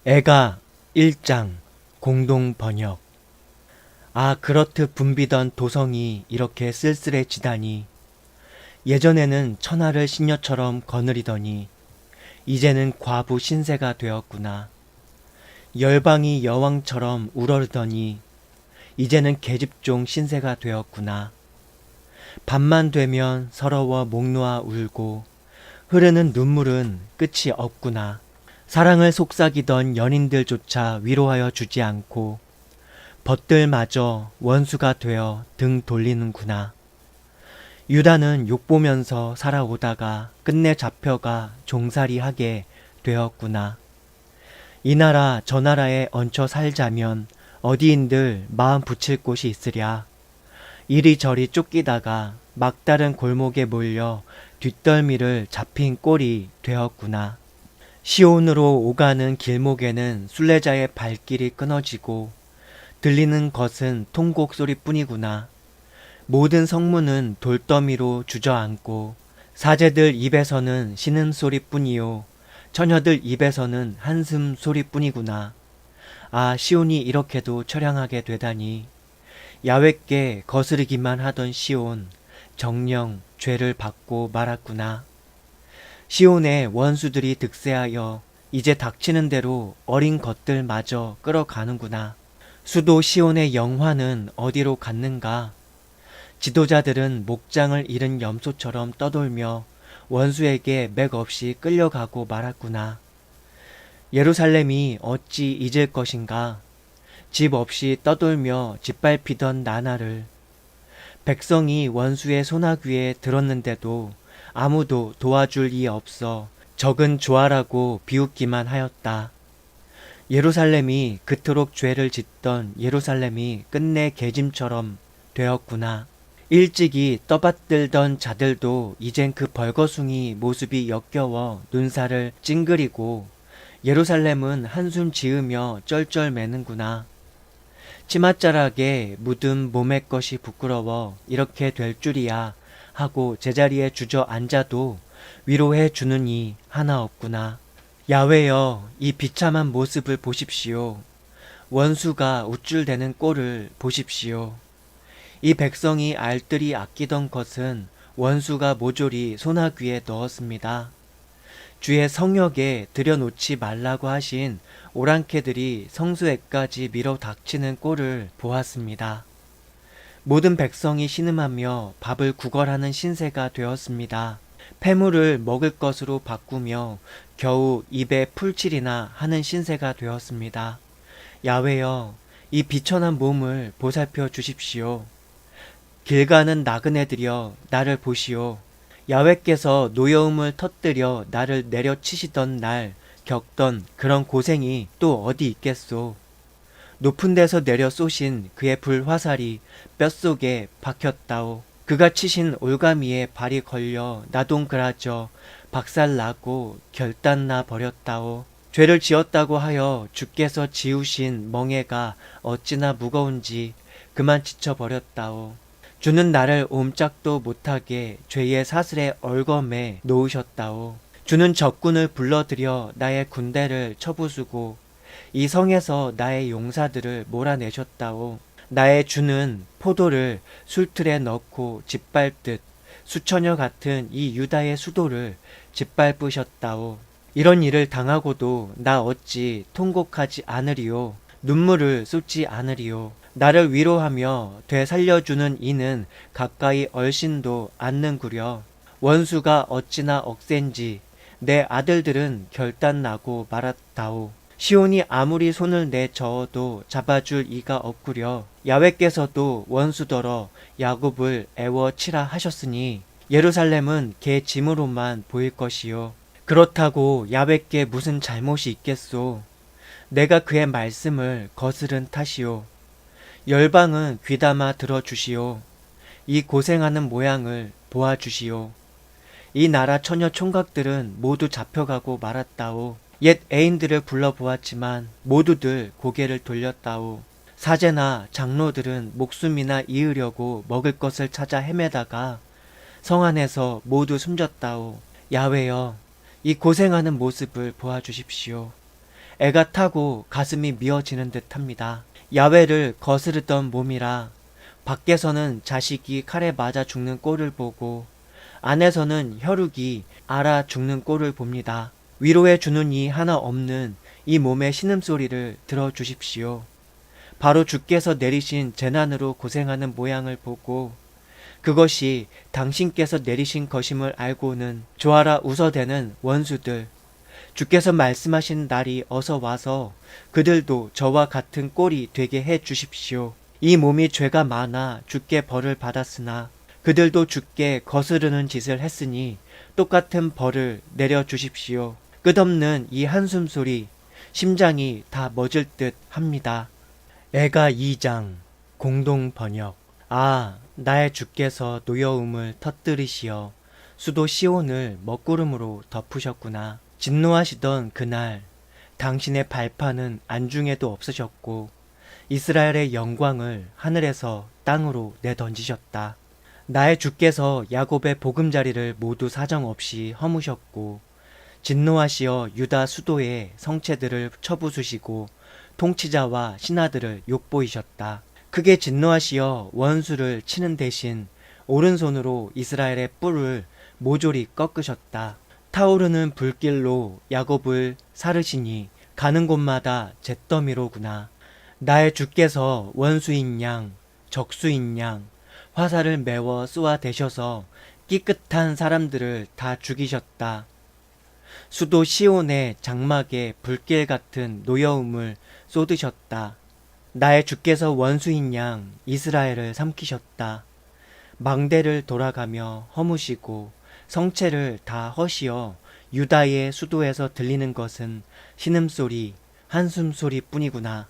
애가 1장 공동 번역. 아, 그렇듯 붐비던 도성이 이렇게 쓸쓸해지다니. 예전에는 천하를 신녀처럼 거느리더니 이제는 과부 신세가 되었구나. 열방이 여왕처럼 우러르더니 이제는 계집종 신세가 되었구나. 밤만 되면 서러워 목 놓아 울고 흐르는 눈물은 끝이 없구나. 사랑을 속삭이던 연인들조차 위로하여 주지 않고 벗들마저 원수가 되어 등 돌리는구나. 유다는 욕보면서 살아오다가 끝내 잡혀가 종살이하게 되었구나. 이 나라 저 나라에 얹혀 살자면 어디인들 마음 붙일 곳이 있으랴. 이리저리 쫓기다가 막다른 골목에 몰려 뒷덜미를 잡힌 꼴이 되었구나. 시온으로 오가는 길목에는 순례자의 발길이 끊어지고 들리는 것은 통곡 소리뿐이구나. 모든 성문은 돌더미로 주저앉고 사제들 입에서는 신음소리뿐이요 처녀들 입에서는 한숨 소리뿐이구나. 아, 시온이 이렇게도 처량하게 되다니. 야훼께 거스르기만 하던 시온, 정녕 죄를 받고 말았구나. 시온의 원수들이 득세하여 이제 닥치는 대로 어린 것들마저 끌어가는구나. 수도 시온의 영화는 어디로 갔는가? 지도자들은 목장을 잃은 염소처럼 떠돌며 원수에게 맥없이 끌려가고 말았구나. 예루살렘이 어찌 잊을 것인가? 집 없이 떠돌며 짓밟히던 나날을. 백성이 원수의 소나귀에 들었는데도 아무도 도와줄 이 없어 적은 조아라고 비웃기만 하였다. 예루살렘이 그토록 죄를 짓던 예루살렘이 끝내 개짐처럼 되었구나. 일찍이 떠받들던 자들도 이젠 그 벌거숭이 모습이 역겨워 눈살을 찡그리고 예루살렘은 한숨 지으며 쩔쩔매는구나. 치맛자락에 묻은 몸의 것이 부끄러워 이렇게 될 줄이야 하고 제자리에 주저앉아도 위로해 주는 이 하나 없구나. 야훼여, 이 비참한 모습을 보십시오. 원수가 우쭐대는 꼴을 보십시오. 이 백성이 알뜰히 아끼던 것은 원수가 모조리 소나귀에 넣었습니다. 주의 성역에 들여놓지 말라고 하신 오랑캐들이 성수에까지 밀어 닥치는 꼴을 보았습니다. 모든 백성이 신음하며 밥을 구걸하는 신세가 되었습니다. 폐물을 먹을 것으로 바꾸며 겨우 입에 풀칠이나 하는 신세가 되었습니다. 야훼여, 이 비천한 몸을 보살펴 주십시오. 길 가는 나그네들여, 나를 보시오. 야훼께서 노여움을 터뜨려 나를 내려치시던 날 겪던 그런 고생이 또 어디 있겠소. 높은 데서 내려 쏘신 그의 불화살이 뼛속에 박혔다오. 그가 치신 올가미에 발이 걸려 나동그라져 박살나고 결단나 버렸다오. 죄를 지었다고 하여 주께서 지우신 멍에가 어찌나 무거운지 그만 지쳐버렸다오. 주는 나를 옴짝도 못하게 죄의 사슬에 얽어매 놓으셨다오. 주는 적군을 불러들여 나의 군대를 쳐부수고 이 성에서 나의 용사들을 몰아내셨다오. 나의 주는 포도를 술틀에 넣고 짓밟듯 수천여 같은 이 유다의 수도를 짓밟으셨다오. 이런 일을 당하고도 나 어찌 통곡하지 않으리요. 눈물을 쏟지 않으리요. 나를 위로하며 되살려주는 이는 가까이 얼씬도 않는구려. 원수가 어찌나 억센지 내 아들들은 결단나고 말았다오. 시온이 아무리 손을 내저어도 잡아줄 이가 없구려. 야훼께서도 원수더러 야곱을 애워치라 하셨으니 예루살렘은 개 짐으로만 보일 것이요. 그렇다고 야훼께 무슨 잘못이 있겠소. 내가 그의 말씀을 거스른 탓이요. 열방은 귀담아 들어주시오. 이 고생하는 모양을 보아주시오. 이 나라 처녀 총각들은 모두 잡혀가고 말았다오. 옛 애인들을 불러보았지만 모두들 고개를 돌렸다오. 사제나 장로들은 목숨이나 잃으려고 먹을 것을 찾아 헤매다가 성 안에서 모두 숨졌다오. 야훼여, 이 고생하는 모습을 보아주십시오. 애가 타고 가슴이 미어지는 듯합니다. 야훼를 거스르던 몸이라 밖에서는 자식이 칼에 맞아 죽는 꼴을 보고 안에서는 혈육이 알아 죽는 꼴을 봅니다. 위로해 주는 이 하나 없는 이 몸의 신음소리를 들어주십시오. 바로 주께서 내리신 재난으로 고생하는 모양을 보고 그것이 당신께서 내리신 것임을 알고는 좋아라 웃어대는 원수들, 주께서 말씀하신 날이 어서 와서 그들도 저와 같은 꼴이 되게 해 주십시오. 이 몸이 죄가 많아 주께 벌을 받았으나 그들도 주께 거스르는 짓을 했으니 똑같은 벌을 내려 주십시오. 끝없는 이 한숨 소리, 심장이 다 멎을 듯 합니다. 애가 2장 공동 번역. 아, 나의 주께서 노여움을 터뜨리시어 수도 시온을 먹구름으로 덮으셨구나. 진노하시던 그날 당신의 발판은 안중에도 없으셨고 이스라엘의 영광을 하늘에서 땅으로 내던지셨다. 나의 주께서 야곱의 보금자리를 모두 사정없이 허무셨고 진노하시어 유다 수도의 성체들을 쳐부수시고 통치자와 신하들을 욕보이셨다. 크게 진노하시어 원수를 치는 대신 오른손으로 이스라엘의 뿔을 모조리 꺾으셨다. 타오르는 불길로 야곱을 사르시니 가는 곳마다 잿더미로구나. 나의 주께서 원수인 양, 적수인 양, 화살을 메워 쏘아 대셔서 끼끗한 사람들을 다 죽이셨다. 수도 시온의 장막에 불길 같은 노여움을 쏟으셨다. 나의 주께서 원수인 양 이스라엘을 삼키셨다. 망대를 돌아가며 허무시고 성체를 다 허시어 유다의 수도에서 들리는 것은 신음소리, 한숨소리 뿐이구나.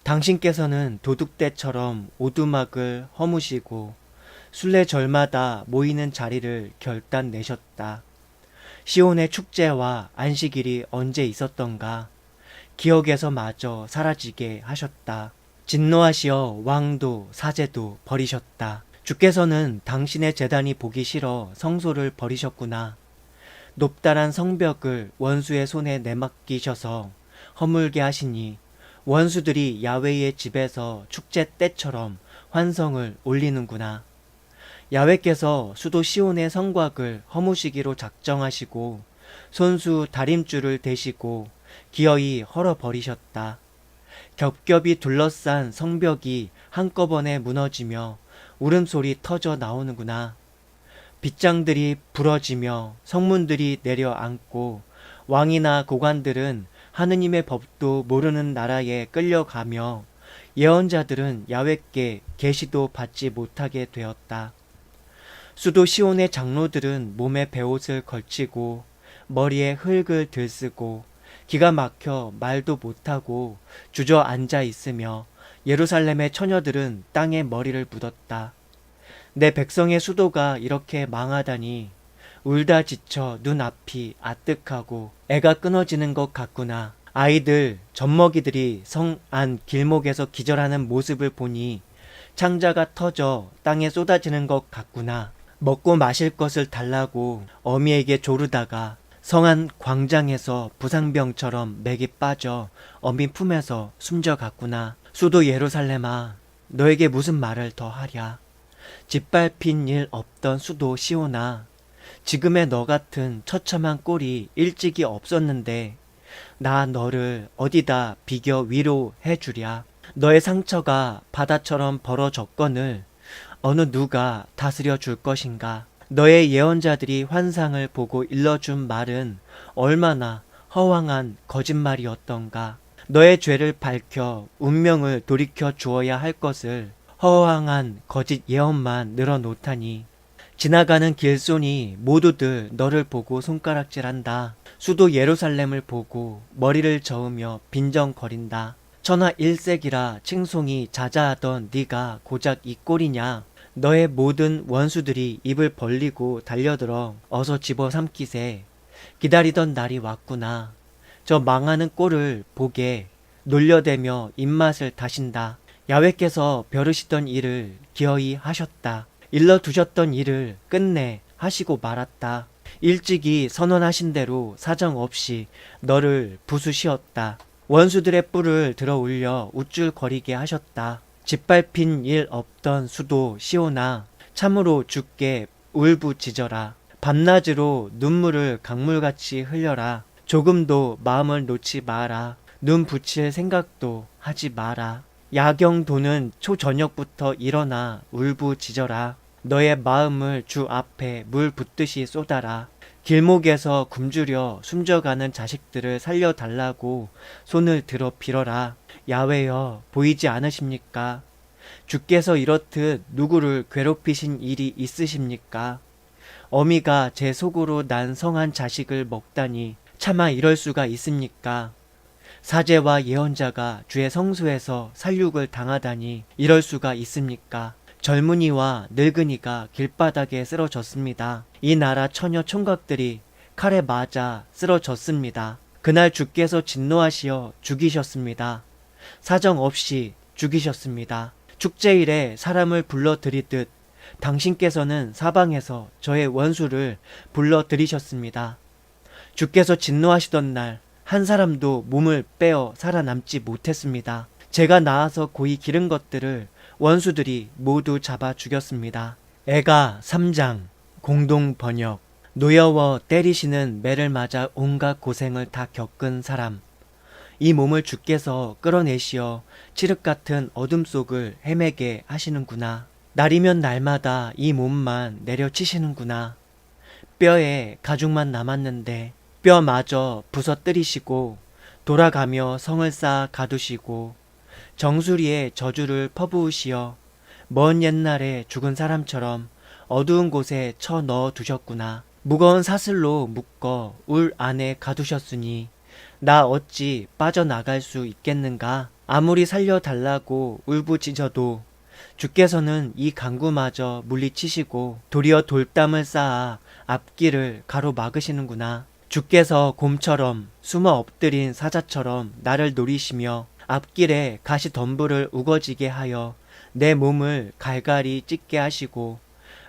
당신께서는 도둑떼처럼 오두막을 허무시고 순례절마다 모이는 자리를 결단 내셨다. 시온의 축제와 안식일이 언제 있었던가 기억에서 마저 사라지게 하셨다. 진노하시어 왕도 사제도 버리셨다. 주께서는 당신의 제단이 보기 싫어 성소를 버리셨구나. 높다란 성벽을 원수의 손에 내맡기셔서 허물게 하시니 원수들이 야훼의 집에서 축제 때처럼 환성을 올리는구나. 야훼께서 수도 시온의 성곽을 허무시기로 작정하시고 손수 다림줄을 대시고 기어이 헐어버리셨다. 겹겹이 둘러싼 성벽이 한꺼번에 무너지며 울음소리 터져 나오는구나. 빗장들이 부러지며 성문들이 내려앉고 왕이나 고관들은 하느님의 법도 모르는 나라에 끌려가며 예언자들은 야훼께 계시도 받지 못하게 되었다. 수도 시온의 장로들은 몸에 베옷을 걸치고 머리에 흙을 들쓰고 기가 막혀 말도 못하고 주저앉아 있으며 예루살렘의 처녀들은 땅에 머리를 묻었다. 내 백성의 수도가 이렇게 망하다니 울다 지쳐 눈앞이 아뜩하고 애가 끊어지는 것 같구나. 아이들, 젖먹이들이 성 안 길목에서 기절하는 모습을 보니 창자가 터져 땅에 쏟아지는 것 같구나. 먹고 마실 것을 달라고 어미에게 조르다가 성안 광장에서 부상병처럼 맥이 빠져 어미 품에서 숨져갔구나. 수도 예루살렘아, 너에게 무슨 말을 더 하랴. 짓밟힌 일 없던 수도 시온아, 지금의 너 같은 처참한 꼴이 일찍이 없었는데 나 너를 어디다 비겨 위로해 주랴. 너의 상처가 바다처럼 벌어졌거늘 어느 누가 다스려 줄 것인가. 너의 예언자들이 환상을 보고 일러준 말은 얼마나 허황한 거짓말이었던가. 너의 죄를 밝혀 운명을 돌이켜 주어야 할 것을 허황한 거짓 예언만 늘어놓다니. 지나가는 길손이 모두들 너를 보고 손가락질한다. 수도 예루살렘을 보고 머리를 저으며 빈정거린다. 천하 일색이라 칭송이 자자하던 네가 고작 이 꼴이냐. 너의 모든 원수들이 입을 벌리고 달려들어 어서 집어삼키세. 기다리던 날이 왔구나. 저 망하는 꼴을 보게 놀려대며 입맛을 다신다. 야훼께서 벼르시던 일을 기어이 하셨다. 일러두셨던 일을 끝내 하시고 말았다. 일찍이 선언하신 대로 사정없이 너를 부수시었다. 원수들의 뿔을 들어 올려 우쭐거리게 하셨다. 짓밟힌 일 없던 수도 시오나 참으로 주께 울부짖어라. 밤낮으로 눈물을 강물같이 흘려라. 조금도 마음을 놓지 마라. 눈 붙일 생각도 하지 마라. 야경 도는 초저녁부터 일어나 울부짖어라. 너의 마음을 주 앞에 물 붓듯이 쏟아라. 길목에서 굶주려 숨져가는 자식들을 살려달라고 손을 들어 빌어라. 야훼여 보이지 않으십니까? 주께서 이렇듯 누구를 괴롭히신 일이 있으십니까? 어미가 제 속으로 난 성한 자식을 먹다니 차마 이럴 수가 있습니까? 사제와 예언자가 주의 성소에서 살육을 당하다니 이럴 수가 있습니까? 젊은이와 늙은이가 길바닥에 쓰러졌습니다. 이 나라 처녀 총각들이 칼에 맞아 쓰러졌습니다. 그날 주께서 진노하시어 죽이셨습니다. 사정없이 죽이셨습니다. 축제일에 사람을 불러들이듯 당신께서는 사방에서 저의 원수를 불러들이셨습니다. 주께서 진노하시던 날 한 사람도 몸을 빼어 살아남지 못했습니다. 제가 나아서 고이 기른 것들을 원수들이 모두 잡아 죽였습니다. 애가 3장 공동 번역. 노여워 때리시는 매를 맞아 온갖 고생을 다 겪은 사람. 이 몸을 주께서 끌어내시어 칠흑 같은 어둠 속을 헤매게 하시는구나. 날이면 날마다 이 몸만 내려치시는구나. 뼈에 가죽만 남았는데 뼈마저 부서뜨리시고 돌아가며 성을 쌓아 가두시고 정수리에 저주를 퍼부으시어 먼 옛날에 죽은 사람처럼 어두운 곳에 쳐 넣어 두셨구나. 무거운 사슬로 묶어 울 안에 가두셨으니 나 어찌 빠져나갈 수 있겠는가? 아무리 살려달라고 울부짖어도 주께서는 이 강구마저 물리치시고 도리어 돌담을 쌓아 앞길을 가로막으시는구나. 주께서 곰처럼 숨어 엎드린 사자처럼 나를 노리시며 앞길에 가시덤불을 우거지게 하여 내 몸을 갈갈이 찢게 하시고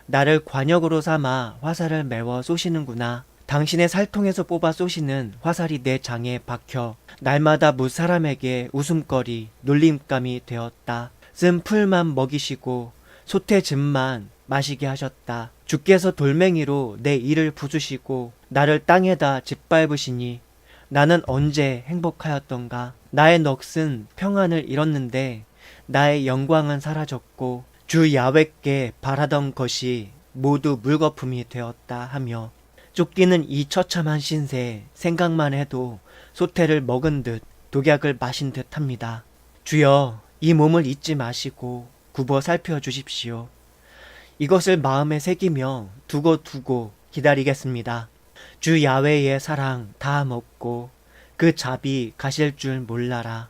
나를 관역으로 삼아 화살을 메워 쏘시는구나. 당신의 살통에서 뽑아 쏘시는 화살이 내 장에 박혀 날마다 무사람에게 웃음거리, 놀림감이 되었다. 쓴 풀만 먹이시고 소태즙만 마시게 하셨다. 주께서 돌멩이로 내 이를 부수시고 나를 땅에다 짓밟으시니 나는 언제 행복하였던가. 나의 넋은 평안을 잃었는데 나의 영광은 사라졌고 주 야훼께 바라던 것이 모두 물거품이 되었다 하며 쫓기는 이 처참한 신세 생각만 해도 소태를 먹은 듯 독약을 마신 듯 합니다. 주여 이 몸을 잊지 마시고 굽어 살펴주십시오. 이것을 마음에 새기며 두고 기다리겠습니다. 주 야훼의 사랑 다 먹고 그 잡이 가실 줄 몰라라.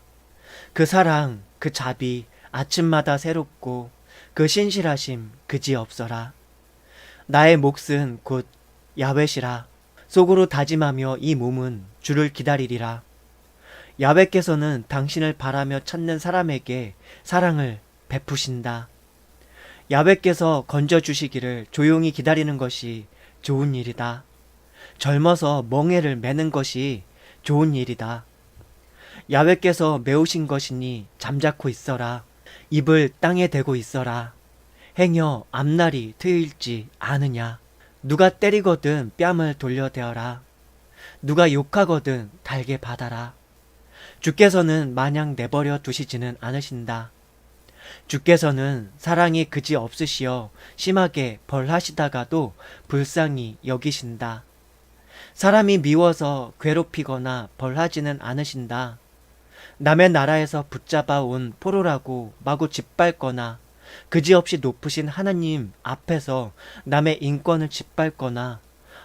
그 사랑 그 잡이 아침마다 새롭고 그 신실하심 그지없어라. 나의 몫은 곧 야훼시라. 속으로 다짐하며 이 몸은 주를 기다리리라. 야훼께서는 당신을 바라며 찾는 사람에게 사랑을 베푸신다. 야훼께서 건져주시기를 조용히 기다리는 것이 좋은 일이다. 젊어서 멍에를 매는 것이 좋은 일이다. 야훼께서 메우신 것이니 잠자코 있어라. 입을 땅에 대고 있어라. 행여 앞날이 트일지 아느냐. 누가 때리거든 뺨을 돌려대어라. 누가 욕하거든 달게 받아라. 주께서는 마냥 내버려 두시지는 않으신다. 주께서는 사랑이 그지 없으시어 심하게 벌하시다가도 불쌍히 여기신다. 사람이 미워서 괴롭히거나 벌하지는 않으신다. 남의 나라에서 붙잡아 온 포로라고 마구 짓밟거나 그지없이 높으신 하나님 앞에서 남의 인권을 짓밟거나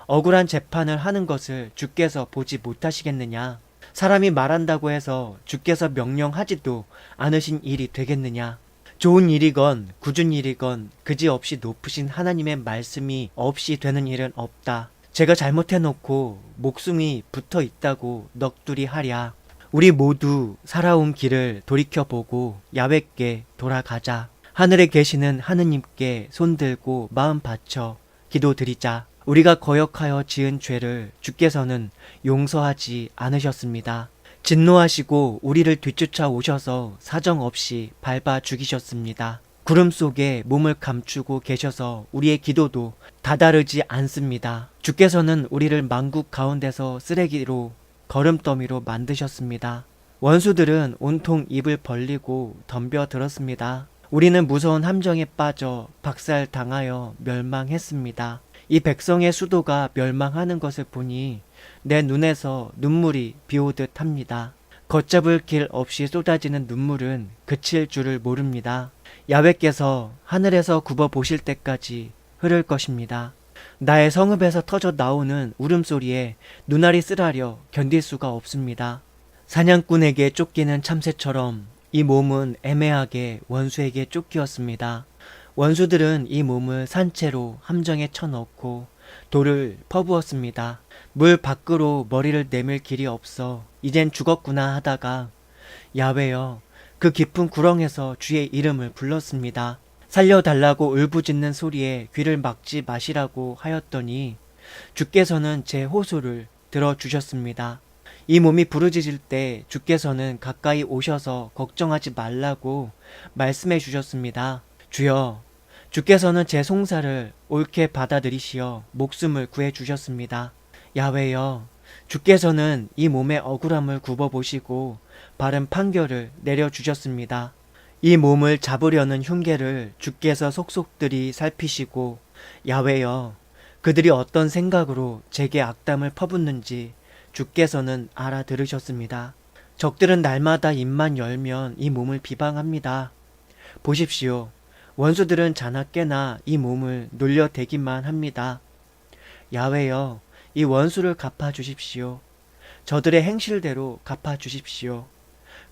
억울한 재판을 하는 것을 주께서 보지 못하시겠느냐. 사람이 말한다고 해서 주께서 명령하지도 않으신 일이 되겠느냐. 좋은 일이건 굳은 일이건 그지없이 높으신 하나님의 말씀이 없이 되는 일은 없다. 제가 잘못해놓고 목숨이 붙어 있다고 넋두리 하랴. 우리 모두 살아온 길을 돌이켜보고 야훼께 돌아가자. 하늘에 계시는 하느님께 손들고 마음 바쳐 기도드리자. 우리가 거역하여 지은 죄를 주께서는 용서하지 않으셨습니다. 진노하시고 우리를 뒤쫓아 오셔서 사정없이 밟아 죽이셨습니다. 구름 속에 몸을 감추고 계셔서 우리의 기도도 다다르지 않습니다. 주께서는 우리를 만국 가운데서 쓰레기로 거름더미로 만드셨습니다. 원수들은 온통 입을 벌리고 덤벼들었습니다. 우리는 무서운 함정에 빠져 박살당하여 멸망했습니다. 이 백성의 수도가 멸망하는 것을 보니 내 눈에서 눈물이 비오듯 합니다. 걷잡을 길 없이 쏟아지는 눈물은 그칠 줄을 모릅니다. 야훼께서 하늘에서 굽어 보실 때까지 흐를 것입니다. 나의 성읍에서 터져 나오는 울음소리에 눈알이 쓰라려 견딜 수가 없습니다. 사냥꾼에게 쫓기는 참새처럼 이 몸은 애매하게 원수에게 쫓기었습니다. 원수들은 이 몸을 산채로 함정에 쳐넣고 돌을 퍼부었습니다. 물 밖으로 머리를 내밀 길이 없어 이젠 죽었구나 하다가 야훼여 그 깊은 구렁에서 주의 이름을 불렀습니다. 살려달라고 울부짖는 소리에 귀를 막지 마시라고 하였더니 주께서는 제 호소를 들어주셨습니다. 이 몸이 부르짖을 때 주께서는 가까이 오셔서 걱정하지 말라고 말씀해 주셨습니다. 주여, 주께서는 제 송사를 옳게 받아들이시어 목숨을 구해 주셨습니다. 야훼여, 주께서는 이 몸의 억울함을 굽어보시고 바른 판결을 내려주셨습니다. 이 몸을 잡으려는 흉계를 주께서 속속들이 살피시고 야훼여, 그들이 어떤 생각으로 제게 악담을 퍼붓는지 주께서는 알아들으셨습니다. 적들은 날마다 입만 열면 이 몸을 비방합니다. 보십시오. 원수들은 자나 깨나 이 몸을 놀려대기만 합니다. 야훼여, 이 원수를 갚아주십시오. 저들의 행실대로 갚아주십시오.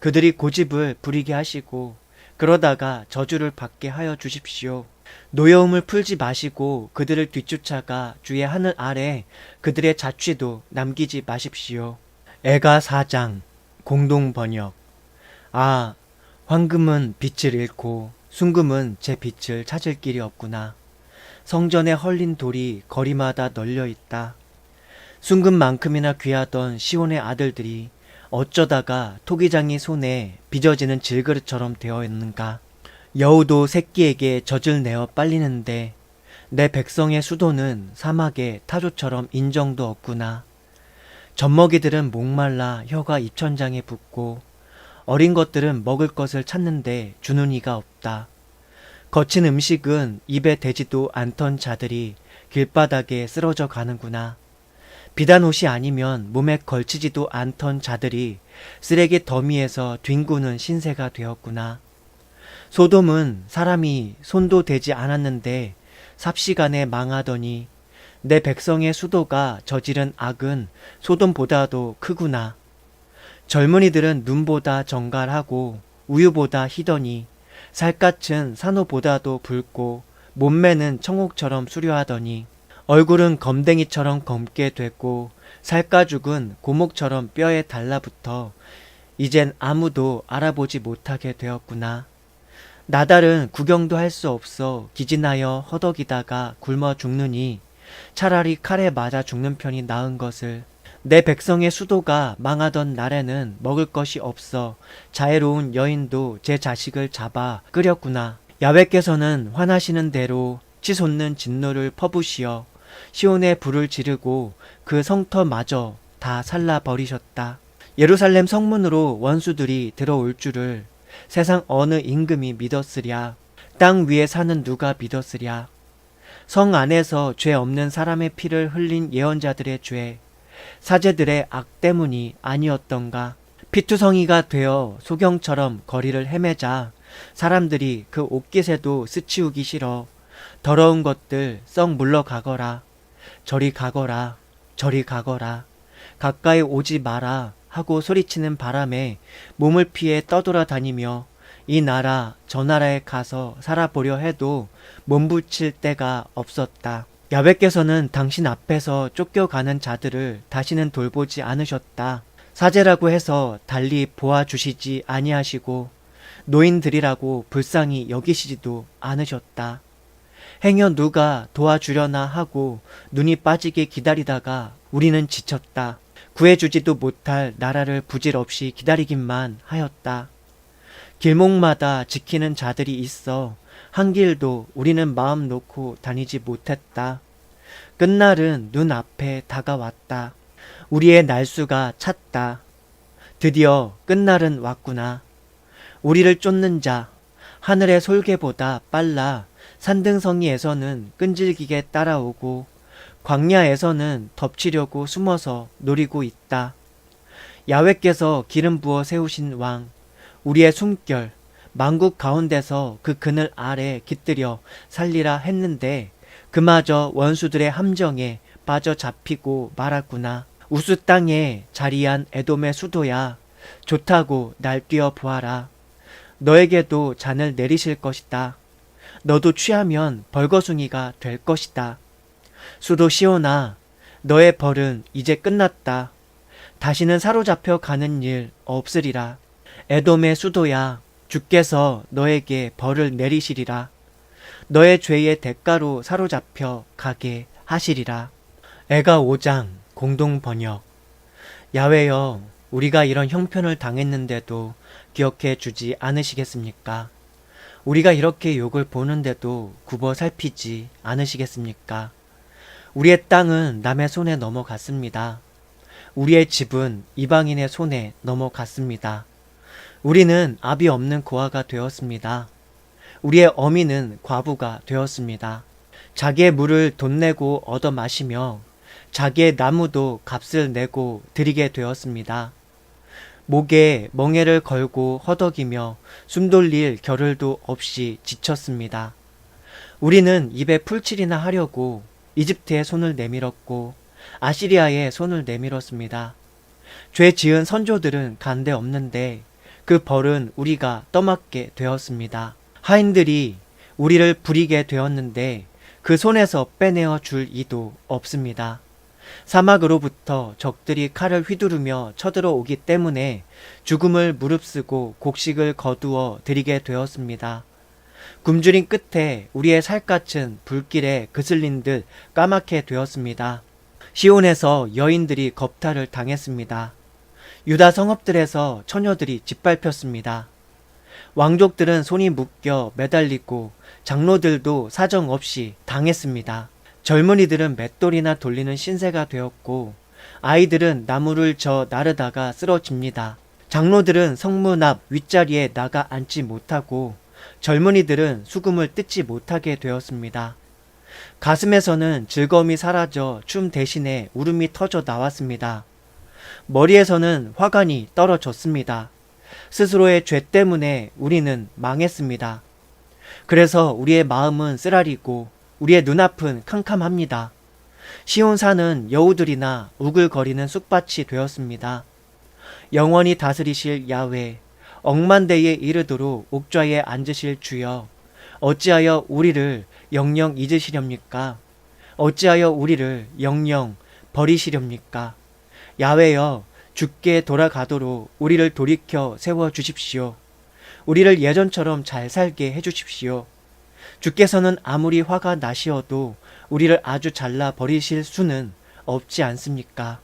그들이 고집을 부리게 하시고 그러다가 저주를 받게 하여 주십시오. 노여움을 풀지 마시고 그들을 뒤쫓아가 주의 하늘 아래 그들의 자취도 남기지 마십시오. 애가 4장 공동번역. 아, 황금은 빛을 잃고 순금은 제 빛을 찾을 길이 없구나. 성전에 헐린 돌이 거리마다 널려 있다. 순금만큼이나 귀하던 시온의 아들들이 어쩌다가 토기장이 손에 빚어지는 질그릇처럼 되어 있는가. 여우도 새끼에게 젖을 내어 빨리는데 내 백성의 수도는 사막의 타조처럼 인정도 없구나. 젖먹이들은 목말라 혀가 입천장에 붙고 어린 것들은 먹을 것을 찾는데 주는 이가 없다. 거친 음식은 입에 대지도 않던 자들이 길바닥에 쓰러져 가는구나. 비단 옷이 아니면 몸에 걸치지도 않던 자들이 쓰레기 더미에서 뒹구는 신세가 되었구나. 소돔은 사람이 손도 대지 않았는데 삽시간에 망하더니 내 백성의 수도가 저지른 악은 소돔보다도 크구나. 젊은이들은 눈보다 정갈하고 우유보다 희더니 살갗은 산호보다도 붉고 몸매는 청옥처럼 수려하더니 얼굴은 검댕이처럼 검게 됐고 살가죽은 고목처럼 뼈에 달라붙어 이젠 아무도 알아보지 못하게 되었구나. 나달은 구경도 할 수 없어 기진하여 허덕이다가 굶어 죽느니 차라리 칼에 맞아 죽는 편이 나은 것을. 내 백성의 수도가 망하던 날에는 먹을 것이 없어 자애로운 여인도 제 자식을 잡아 끓였구나. 야훼께서는 화나시는 대로 치솟는 진노를 퍼부시어 시온에 불을 지르고 그 성터마저 다 살라버리셨다. 예루살렘 성문으로 원수들이 들어올 줄을 세상 어느 임금이 믿었으랴. 땅 위에 사는 누가 믿었으랴. 성 안에서 죄 없는 사람의 피를 흘린 예언자들의 죄, 사제들의 악 때문이 아니었던가. 피투성이가 되어 소경처럼 거리를 헤매자 사람들이 그 옷깃에도 스치우기 싫어 더러운 것들 썩 물러가거라. 저리 가거라. 저리 가거라. 가까이 오지 마라 하고 소리치는 바람에 몸을 피해 떠돌아다니며 이 나라 저 나라에 가서 살아보려 해도 몸부칠 데가 없었다. 야훼께서는 당신 앞에서 쫓겨가는 자들을 다시는 돌보지 않으셨다. 사제라고 해서 달리 보아주시지 아니하시고 노인들이라고 불쌍히 여기시지도 않으셨다. 행여 누가 도와주려나 하고 눈이 빠지게 기다리다가 우리는 지쳤다. 구해주지도 못할 나라를 부질없이 기다리기만 하였다. 길목마다 지키는 자들이 있어 한 길도 우리는 마음 놓고 다니지 못했다. 끝날은 눈앞에 다가왔다. 우리의 날수가 찼다. 드디어 끝날은 왔구나. 우리를 쫓는 자, 하늘의 솔개보다 빨라 산등성이에서는 끈질기게 따라오고 광야에서는 덮치려고 숨어서 노리고 있다. 야훼께서 기름 부어 세우신 왕, 우리의 숨결, 만국 가운데서 그 그늘 아래 깃들여 살리라 했는데 그마저 원수들의 함정에 빠져 잡히고 말았구나. 우수 땅에 자리한 에돔의 수도야, 좋다고 날뛰어 보아라. 너에게도 잔을 내리실 것이다. 너도 취하면 벌거숭이가 될 것이다. 수도 시온아, 너의 벌은 이제 끝났다. 다시는 사로잡혀 가는 일 없으리라. 에돔의 수도야, 주께서 너에게 벌을 내리시리라. 너의 죄의 대가로 사로잡혀 가게 하시리라. 애가 5장 공동 번역. 야훼여, 우리가 이런 형편을 당했는데도 기억해 주지 않으시겠습니까? 우리가 이렇게 욕을 보는데도 굽어 살피지 않으시겠습니까? 우리의 땅은 남의 손에 넘어갔습니다. 우리의 집은 이방인의 손에 넘어갔습니다. 우리는 아비 없는 고아가 되었습니다. 우리의 어미는 과부가 되었습니다. 자기의 물을 돈 내고 얻어 마시며 자기의 나무도 값을 내고 드리게 되었습니다. 목에 멍에를 걸고 허덕이며 숨돌릴 겨를도 없이 지쳤습니다. 우리는 입에 풀칠이나 하려고 이집트에 손을 내밀었고 아시리아에 손을 내밀었습니다. 죄 지은 선조들은 간데 없는데 그 벌은 우리가 떠맡게 되었습니다. 하인들이 우리를 부리게 되었는데 그 손에서 빼내어 줄 이도 없습니다. 사막으로부터 적들이 칼을 휘두르며 쳐들어오기 때문에 죽음을 무릅쓰고 곡식을 거두어 드리게 되었습니다. 굶주린 끝에 우리의 살갗은 불길에 그슬린 듯 까맣게 되었습니다. 시온에서 여인들이 겁탈을 당했습니다. 유다 성읍들에서 처녀들이 짓밟혔습니다. 왕족들은 손이 묶여 매달리고 장로들도 사정없이 당했습니다. 젊은이들은 맷돌이나 돌리는 신세가 되었고 아이들은 나무를 저 나르다가 쓰러집니다. 장로들은 성문 앞 윗자리에 나가 앉지 못하고 젊은이들은 수금을 뜯지 못하게 되었습니다. 가슴에서는 즐거움이 사라져 춤 대신에 울음이 터져 나왔습니다. 머리에서는 화관이 떨어졌습니다. 스스로의 죄 때문에 우리는 망했습니다. 그래서 우리의 마음은 쓰라리고 우리의 눈앞은 캄캄합니다. 시온산은 여우들이나 우글거리는 쑥밭이 되었습니다. 영원히 다스리실 야훼, 억만대에 이르도록 옥좌에 앉으실 주여, 어찌하여 우리를 영영 잊으시렵니까? 어찌하여 우리를 영영 버리시렵니까? 야훼여, 주께 돌아가도록 우리를 돌이켜 세워주십시오. 우리를 예전처럼 잘 살게 해주십시오. 주께서는 아무리 화가 나시어도 우리를 아주 잘라 버리실 수는 없지 않습니까?